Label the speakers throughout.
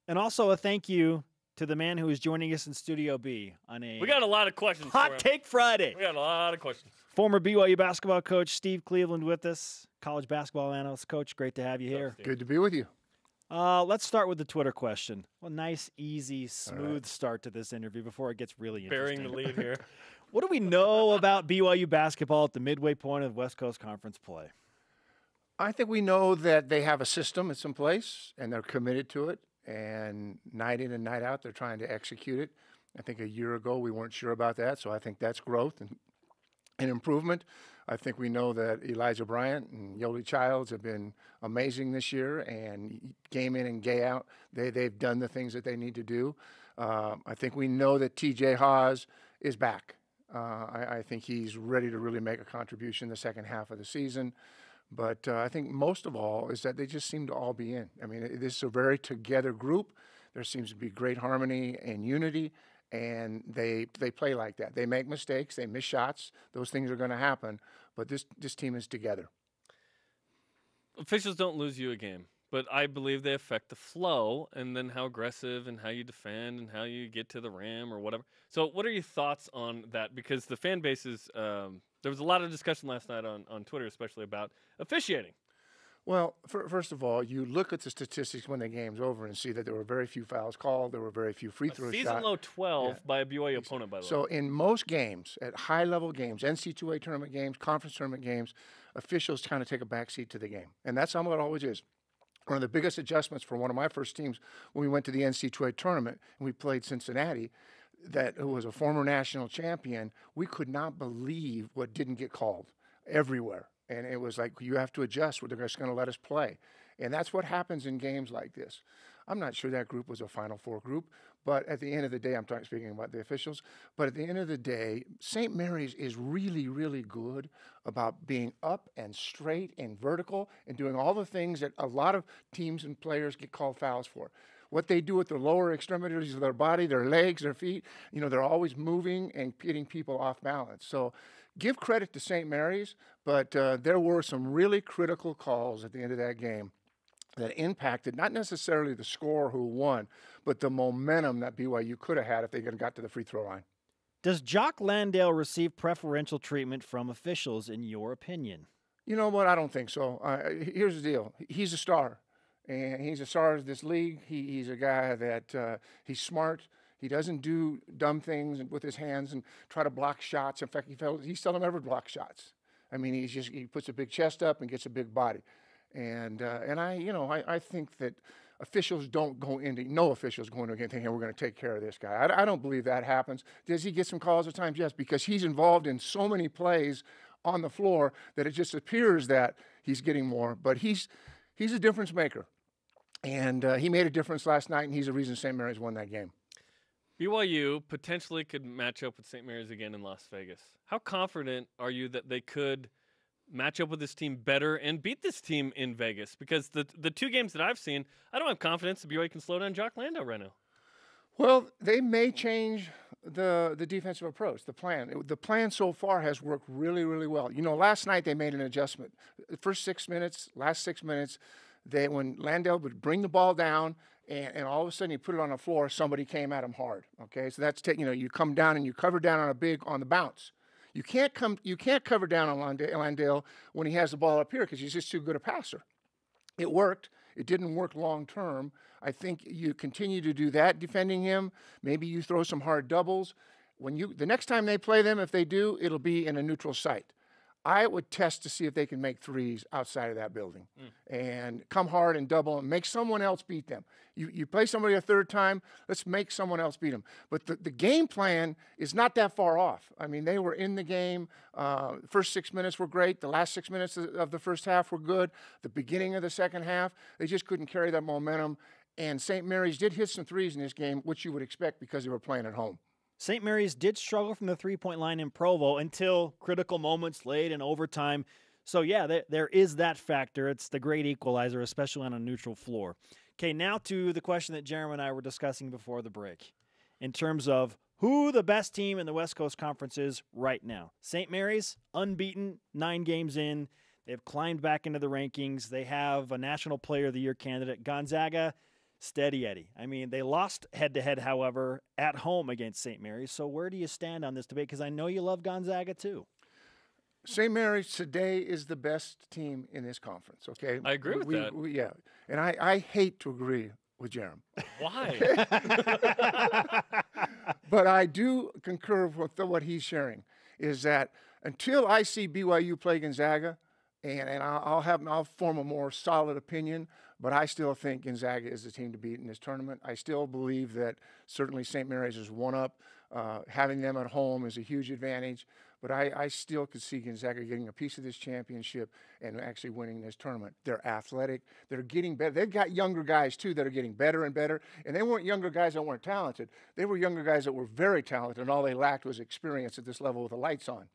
Speaker 1: And also a thank you to the man who is joining us in Studio B on a
Speaker 2: We got a lot of questions.
Speaker 1: Hot Take Friday.
Speaker 2: We got a lot of questions.
Speaker 1: Former BYU basketball coach Steve Cleveland with us, college basketball analyst. Coach, great to have you here.
Speaker 3: Good to be with you.
Speaker 1: Let's start with the Twitter question. Well, nice, easy, smooth start to this interview before it gets really interesting.
Speaker 2: Bearing the lead here.
Speaker 1: What do we know about BYU basketball at the midway point of West Coast Conference play?
Speaker 3: I think we know that they have a system that's in place, and they're committed to it. And night in and night out, they're trying to execute it. I think a year ago we weren't sure about that, so I think that's growth and improvement. I think we know that Elijah Bryant and Yoli Childs have been amazing this year, and game in and game out, they've done the things that they need to do. I think we know that TJ Haas is back. I think he's ready to really make a contribution the second half of the season. But I think most of all is that they just seem to all be in. I mean, this is a very together group. There seems to be great harmony and unity, and they play like that. They make mistakes. They miss shots. Those things are going to happen. But this team is together.
Speaker 2: Officials don't lose you a game, but I believe they affect the flow and then how aggressive and how you defend and how you get to the rim or whatever. So what are your thoughts on that? Because the fan base is there was a lot of discussion last night on Twitter, especially about officiating.
Speaker 3: Well, first of all, you look at the statistics when the game's over and see that there were very few fouls called. There were very few free throw shots.
Speaker 2: Season low 12 by a BYU opponent, by the way.
Speaker 3: So in most games, at high-level games, NCAA tournament games, conference tournament games, officials kind of take a backseat to the game. And that's how it always is. One of the biggest adjustments for one of my first teams when we went to the NCAA tournament and we played Cincinnati, who was a former national champion, we could not believe what didn't get called everywhere. And it was like, you have to adjust. They're just going to let us play. And that's what happens in games like this. I'm not sure that group was a Final Four group, but at the end of the day, I'm speaking about the officials, but at the end of the day, St. Mary's is really, really good about being up and straight and vertical and doing all the things that a lot of teams and players get called fouls for. What they do with their lower extremities of their body, their legs, their feet, they're always moving and getting people off balance. So give credit to St. Mary's, but there were some really critical calls at the end of that game that impacted not necessarily the score who won, but the momentum that BYU could have had if they could have got to the free throw line.
Speaker 1: Does Jock Landale receive preferential treatment from officials, in your opinion?
Speaker 3: You know what? I don't think so. Here's the deal. He's a star, and he's a star of this league. He's a guy that he's smart. He doesn't do dumb things with his hands and try to block shots. In fact, he seldom ever blocks shots. I mean, he puts a big chest up and gets a big body. And I think that officials don't go into, no officials go into a game thinking, we're going to take care of this guy. I don't believe that happens. Does he get some calls at times? Yes, because he's involved in so many plays on the floor that it just appears that he's getting more. But he's a difference maker. And he made a difference last night, and he's the reason St. Mary's won that game.
Speaker 2: BYU potentially could match up with St. Mary's again in Las Vegas. How confident are you that they could match up with this team better and beat this team in Vegas? Because the two games that I've seen, I don't have confidence that BYU can slow down Jock Landale right now.
Speaker 3: Well, they may change the defensive approach, the plan. The plan so far has worked really, really well. Last night they made an adjustment. The first 6 minutes, last 6 minutes, when Landale would bring the ball down and all of a sudden you put it on the floor, somebody came at him hard. Okay, so that's you come down and you cover down on the bounce. You can't cover down on Landale when he has the ball up here because he's just too good a passer. It worked. It didn't work long term. I think you continue to do that defending him. Maybe you throw some hard doubles. The next time they play them, if they do, it'll be in a neutral site. I would test to see if they can make threes outside of that building and come hard and double and make someone else beat them. You play somebody a third time, let's make someone else beat them. But the game plan is not that far off. I mean, they were in the game. First 6 minutes were great. The last 6 minutes of the first half were good. The beginning of the second half, they just couldn't carry that momentum. And St. Mary's did hit some threes in this game, which you would expect because they were playing at home.
Speaker 1: St. Mary's did struggle from the three-point line in Provo until critical moments late in overtime. So, yeah, there is that factor. It's the great equalizer, especially on a neutral floor. Okay, now to the question that Jarom and I were discussing before the break in terms of who the best team in the West Coast Conference is right now. St. Mary's, unbeaten, 9 games in. They've climbed back into the rankings. They have a National Player of the Year candidate. Gonzaga, Steady Eddie. I mean, they lost head-to-head, however, at home against St. Mary's. So where do you stand on this debate? Because I know you love Gonzaga too.
Speaker 3: St. Mary's today is the best team in this conference, okay?
Speaker 2: I agree with that.
Speaker 3: Yeah, and I hate to agree with Jarom.
Speaker 2: Why?
Speaker 3: But I do concur with what he's sharing, is that until I see BYU play Gonzaga, and I'll form a more solid opinion, but I still think Gonzaga is the team to beat in this tournament. I still believe that certainly St. Mary's is one up. Having them at home is a huge advantage, but I still could see Gonzaga getting a piece of this championship and actually winning this tournament. They're athletic. They're getting better. They've got younger guys, too, that are getting better and better, and they weren't younger guys that weren't talented. They were younger guys that were very talented, and all they lacked was experience at this level with the lights on.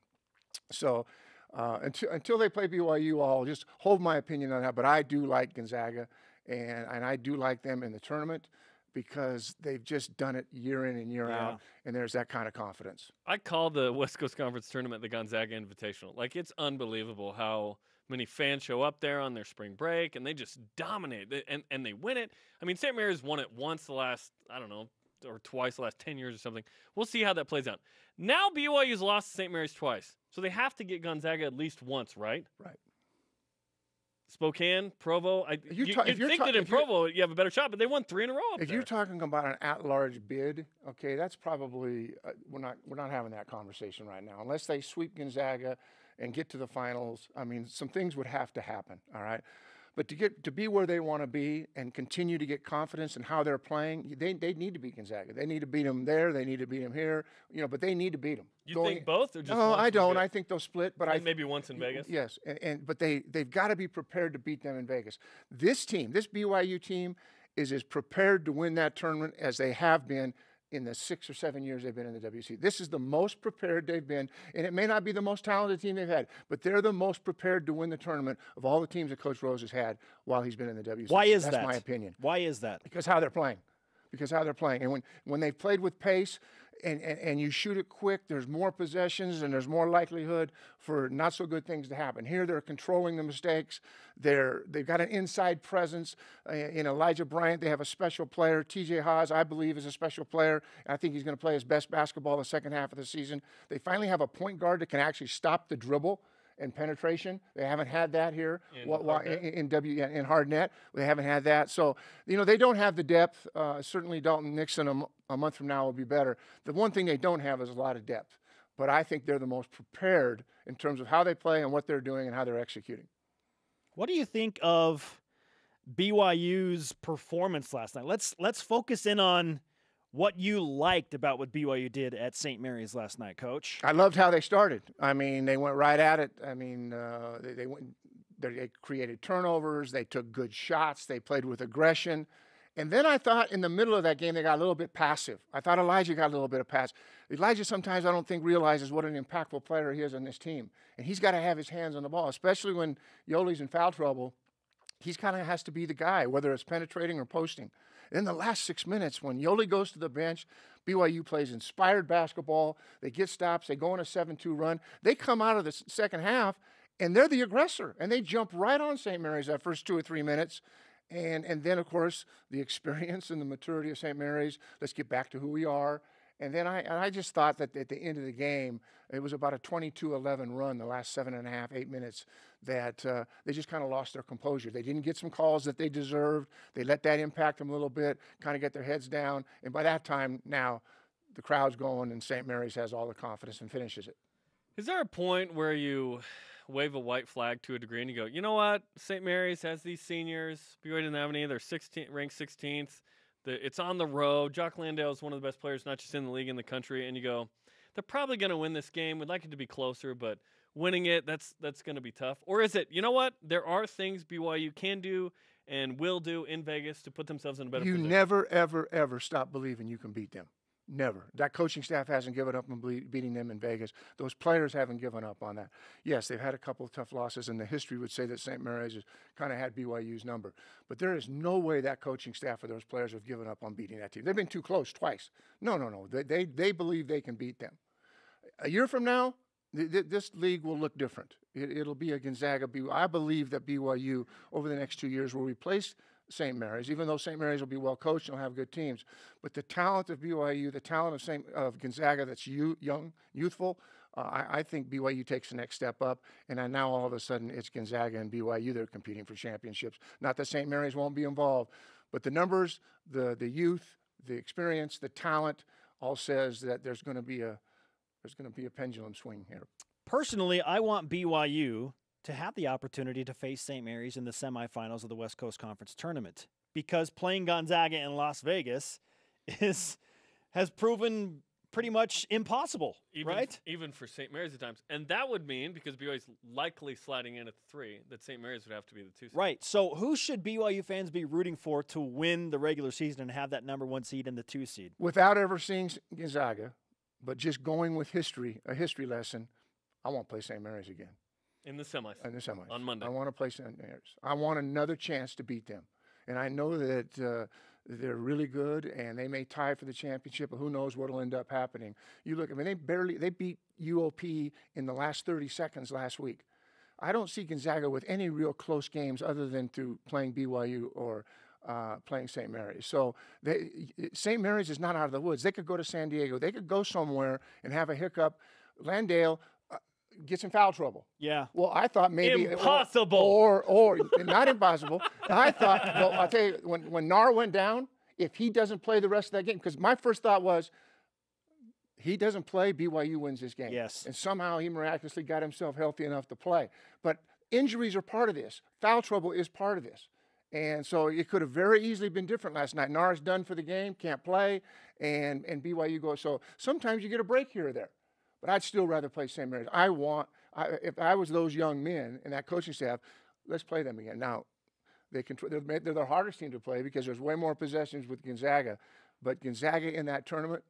Speaker 3: So until they play BYU, I'll just hold my opinion on that, but I do like Gonzaga, and I do like them in the tournament, because they've just done it year in and year out, and there's that kind of confidence.
Speaker 2: I call the West Coast Conference Tournament the Gonzaga Invitational. Like, it's unbelievable how many fans show up there on their spring break, and they just dominate, and they win it. I mean, St. Mary's won it once the last, I don't know, or twice the last 10 years or something. We'll see how that plays out. Now BYU's lost to St. Mary's twice, so they have to get Gonzaga at least once, right?
Speaker 3: Right.
Speaker 2: Spokane, Provo. You'd think that in Provo you have a better shot, but they won 3 in a row up
Speaker 3: If
Speaker 2: there.
Speaker 3: you're talking about an at-large bid, okay, that's probably we're not having that conversation right now. Unless they sweep Gonzaga and get to the finals, I mean, some things would have to happen, all right? But to be where they want to be and continue to get confidence in how they're playing, they need to beat Gonzaga. They need to beat them there. They need to beat them here. But they need to beat them.
Speaker 2: You think both, or just
Speaker 3: no?
Speaker 2: once
Speaker 3: I don't.
Speaker 2: good?
Speaker 3: I think they'll split. But
Speaker 2: maybe once in Vegas.
Speaker 3: Yes, but they've got to be prepared to beat them in Vegas. This team, this BYU team, is as prepared to win that tournament as they have been in the 6 or 7 years they've been in the WC. This is the most prepared they've been, and it may not be the most talented team they've had, but they're the most prepared to win the tournament of all the teams that Coach Rose has had while he's been in the WC.
Speaker 1: Why is that?
Speaker 3: That's my opinion.
Speaker 1: Why is that?
Speaker 3: Because how they're playing. And when they've played with pace and you shoot it quick, there's more possessions and there's more likelihood for not so good things to happen. Here they're controlling the mistakes. They've got an inside presence. In Elijah Bryant, they have a special player. TJ Haas, I believe, is a special player. I think he's going to play his best basketball the second half of the season. They finally have a point guard that can actually stop the dribble and penetration. They haven't had that here in hard net. They haven't had that. So, they don't have the depth. Certainly Dalton Nixon a month from now will be better. The one thing they don't have is a lot of depth. But I think they're the most prepared in terms of how they play and what they're doing and how they're executing.
Speaker 1: What do you think of BYU's performance last night? Let's focus in on what you liked about what BYU did at St. Mary's last night, Coach.
Speaker 3: I loved how they started. I mean, they went right at it. I mean, they created turnovers. They took good shots. They played with aggression. And then I thought in the middle of that game, they got a little bit passive. I thought Elijah got a little bit of pass. Elijah sometimes I don't think realizes what an impactful player he is on this team. And he's got to have his hands on the ball, especially when Yoli's in foul trouble. He's kind of has to be the guy, whether it's penetrating or posting. In the last 6 minutes, when Yoli goes to the bench, BYU plays inspired basketball. They get stops. They go on a 7-2 run. They come out of the second half, and they're the aggressor. And they jump right on St. Mary's that first 2 or 3 minutes. And then, of course, the experience and the maturity of St. Mary's. Let's get back to who we are. And then I just thought that at the end of the game, it was about a 22-11 run the last 7.5, 8 minutes that they just kind of lost their composure. They didn't get some calls that they deserved. They let that impact them a little bit, kind of get their heads down. And by that time, now the crowd's going and St. Mary's has all the confidence and finishes it.
Speaker 2: Is there a point where you wave a white flag to a degree and you go, you know what, St. Mary's has these seniors, BYU didn't have any, they're ranked 16th. It's on the road. Jock Landale is one of the best players, not just in the league, in the country. And you go, they're probably going to win this game. We'd like it to be closer, but winning it, that's going to be tough. Or is it, you know what? There are things BYU can do and will do in Vegas to put themselves in a better position.
Speaker 3: You never, ever, ever stop believing you can beat them. Never. That coaching staff hasn't given up on beating them in Vegas. Those players haven't given up on that. Yes, they've had a couple of tough losses, and the history would say that St. Mary's has kind of had BYU's number. But there is no way that coaching staff or those players have given up on beating that team. They've been too close twice. No. They believe they can beat them. A year from now, this league will look different. It'll be a Gonzaga. I believe that BYU over the next 2 years will replace St. Mary's, even though St. Mary's will be well coached and will have good teams. But the talent of BYU, the talent of Gonzaga that's young, youthful, I think BYU takes the next step up. And now all of a sudden it's Gonzaga and BYU that are competing for championships. Not that St. Mary's won't be involved, but the numbers, the youth, the experience, the talent all says that there's going to be a pendulum swing here.
Speaker 1: Personally, I want BYU to have the opportunity to face St. Mary's in the semifinals of the West Coast Conference Tournament, because playing Gonzaga in Las Vegas has proven pretty much impossible, right?
Speaker 2: Even for St. Mary's at times. And that would mean, because BYU's likely sliding in at the 3, that St. Mary's would have to be the 2 seed.
Speaker 1: Right. So who should BYU fans be rooting for to win the regular season and have that #1 seed and the 2 seed?
Speaker 3: Without ever seeing Gonzaga, but just going with history, a history lesson, I want to play St. Mary's again.
Speaker 2: In the semis.
Speaker 3: In the semis.
Speaker 2: On Monday.
Speaker 3: I want to play St. Mary's. I want another chance to beat them. And I know that they're really good, and they may tie for the championship, but who knows what will end up happening. You look, I mean, they beat UOP in the last 30 seconds last week. I don't see Gonzaga with any real close games other than through playing BYU or playing St. Mary's. So St. Mary's is not out of the woods. They could go to San Diego. They could go somewhere and have a hiccup. Landale gets in foul trouble.
Speaker 1: Yeah.
Speaker 3: Well, I thought maybe
Speaker 2: impossible,
Speaker 3: or not impossible. I thought, well, I'll tell you, when Nar went down, if he doesn't play the rest of that game, because my first thought was, he doesn't play, BYU wins this game.
Speaker 1: Yes.
Speaker 3: And somehow he miraculously got himself healthy enough to play. But injuries are part of this. Foul trouble is part of this. And so it could have very easily been different last night. Nar's done for the game, can't play, and BYU goes. So sometimes you get a break here or there. But I'd still rather play St. Mary's. If I was those young men and that coaching staff, let's play them again. Now, they're the hardest team to play because there's way more possessions with Gonzaga. But Gonzaga in that tournament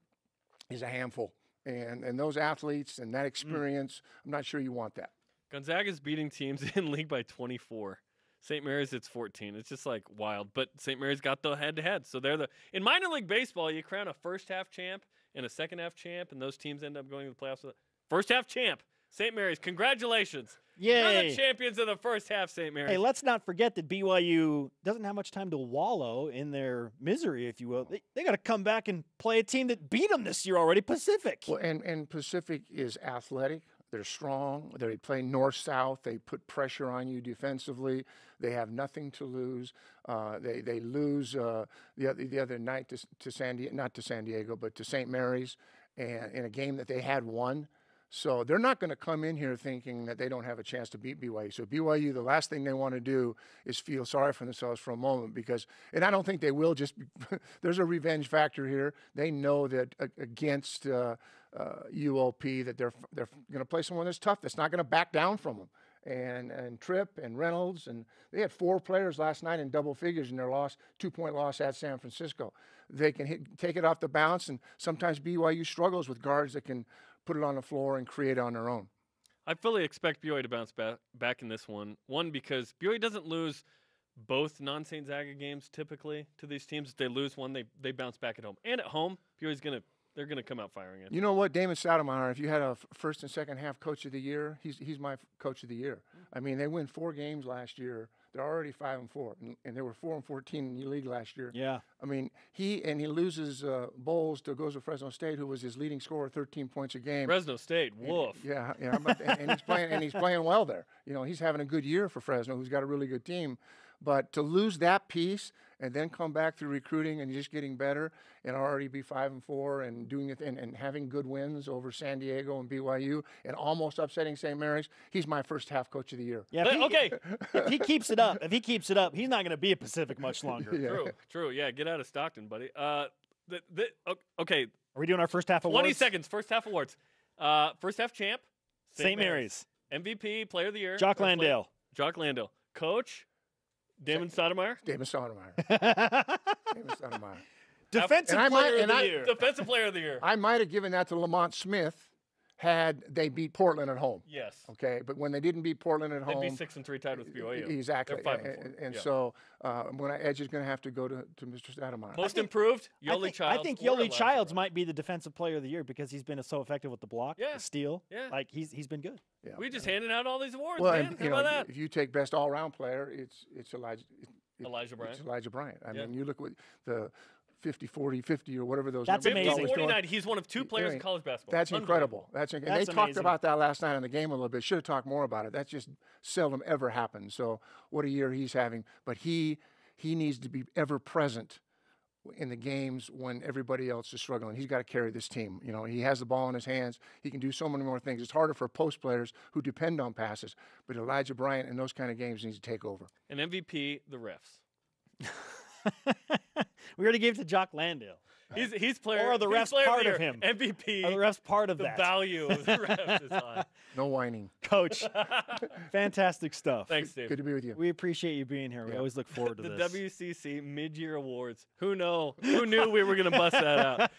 Speaker 3: is a handful. And those athletes and that experience, I'm not sure you want that.
Speaker 2: Gonzaga's beating teams in league by 24. St. Mary's, it's 14. It's just like wild. But St. Mary's got the head-to-head. So in minor league baseball, you crown a first-half champ and a second-half champ, and those teams end up going to the playoffs. First-half champ, St. Mary's. Congratulations.
Speaker 1: Yay.
Speaker 2: You're the champions of the first half, St. Mary's.
Speaker 1: Hey, let's not forget that BYU doesn't have much time to wallow in their misery, if you will. They got to come back and play a team that beat them this year already, Pacific.
Speaker 3: Well, and Pacific is athletic. They're strong. They play north-south. They put pressure on you defensively. They have nothing to lose. They lose the other night to San Diego, not to San Diego, but to St. Mary's, and in a game that they had won. So they're not going to come in here thinking that they don't have a chance to beat BYU. So BYU, the last thing they want to do is feel sorry for themselves for a moment and I don't think they will. There's a revenge factor here. They know that against UOP that they're going to play someone that's tough, that's not going to back down from them. And Tripp and Reynolds, and they had 4 players last night in double figures in their 2-point loss at San Francisco. They can take it off the bounce, and sometimes BYU struggles with guards that can put it on the floor and create on their own.
Speaker 2: I fully expect BYU to bounce back in this one. One, because BYU doesn't lose both non-St. Zaga games typically to these teams. If they lose one, they bounce back at home. And at home, they're going to come out firing it.
Speaker 3: You know what, Damon Stoudemire, if you had a first and second half coach of the year, he's my coach of the year. I mean, they win 4 games last year. They're already 5-4, and they were 4-14 in the league last year.
Speaker 1: Yeah.
Speaker 3: I mean, he loses Bowles to goes to Fresno State, who was his leading scorer, 13 points a game.
Speaker 2: Fresno State, woof.
Speaker 3: Yeah, and he's playing well there. You know, he's having a good year for Fresno, who's got a really good team. But to lose that piece and then come back through recruiting and just getting better and already be 5-4 and doing it and having good wins over San Diego and BYU and almost upsetting St. Mary's, he's my first half coach of the year.
Speaker 1: Yeah, if he keeps it up, he's not going to be at Pacific much longer.
Speaker 3: Yeah.
Speaker 2: True. Yeah, get out of Stockton, buddy. Okay.
Speaker 1: Are we doing our first half awards?
Speaker 2: 20 seconds. First half awards. First half champ,
Speaker 1: St. Mary's.
Speaker 2: MVP, player of the year.
Speaker 1: Jock Landale.
Speaker 2: Jock Landale. Coach, Damon Stoudemire.
Speaker 3: Damon Stoudemire.
Speaker 1: Defensive player of the year.
Speaker 2: Defensive player of the year.
Speaker 3: I might have given that to Lamont Smith had they beat Portland at home.
Speaker 2: Yes.
Speaker 3: Okay, but when they didn't beat Portland at home,
Speaker 2: they'd be 6-3 tied with BYU.
Speaker 3: Exactly.
Speaker 2: They're 5-4.
Speaker 3: And so when Edge is going to have to go to Mr. Stoudemire.
Speaker 2: Most improved, Yoli Childs.
Speaker 1: I think Yoli Childs might be the defensive player of the year because he's been so effective with the block, the steal.
Speaker 2: Yeah.
Speaker 1: Like he's been good.
Speaker 3: Yeah.
Speaker 2: We just handed out all these awards,
Speaker 3: Well,
Speaker 2: man. How about that?
Speaker 3: If you take best all-around player, it's Elijah.
Speaker 2: Elijah Bryant.
Speaker 3: It's Elijah Bryant. I
Speaker 2: Yeah.
Speaker 3: mean, you look at the 50, 40, 50 or whatever those
Speaker 1: That's
Speaker 3: numbers
Speaker 1: amazing.
Speaker 3: always throw.
Speaker 2: 49. He's one of 2 players in college basketball.
Speaker 3: That's incredible. That's incredible. They
Speaker 1: That's
Speaker 3: talked
Speaker 1: amazing.
Speaker 3: about that last night in the game a little bit. Should have talked more about it. That just seldom ever happens. So what a year he's having. But he needs to be ever present in the games when everybody else is struggling. He's got to carry this team. You know, he has the ball in his hands. He can do so many more things. It's harder for post players who depend on passes. But Elijah Bryant in those kind of games needs to take over.
Speaker 2: And MVP, the refs.
Speaker 1: We already gave it to Jock Landale.
Speaker 2: He's player.
Speaker 1: Or are the
Speaker 2: he's
Speaker 1: refs
Speaker 2: player
Speaker 1: part
Speaker 2: the
Speaker 1: of
Speaker 2: year.
Speaker 1: him?
Speaker 2: MVP.
Speaker 1: Are the refs part of
Speaker 2: the
Speaker 1: that?
Speaker 2: value of the refs is high.
Speaker 3: No whining.
Speaker 1: Coach, fantastic stuff.
Speaker 2: Thanks, Steve.
Speaker 3: Good to be with you.
Speaker 1: We appreciate you being here. We always look forward to
Speaker 2: The
Speaker 1: this.
Speaker 2: WCC Mid-Year Awards. Who knew we were going to bust that out?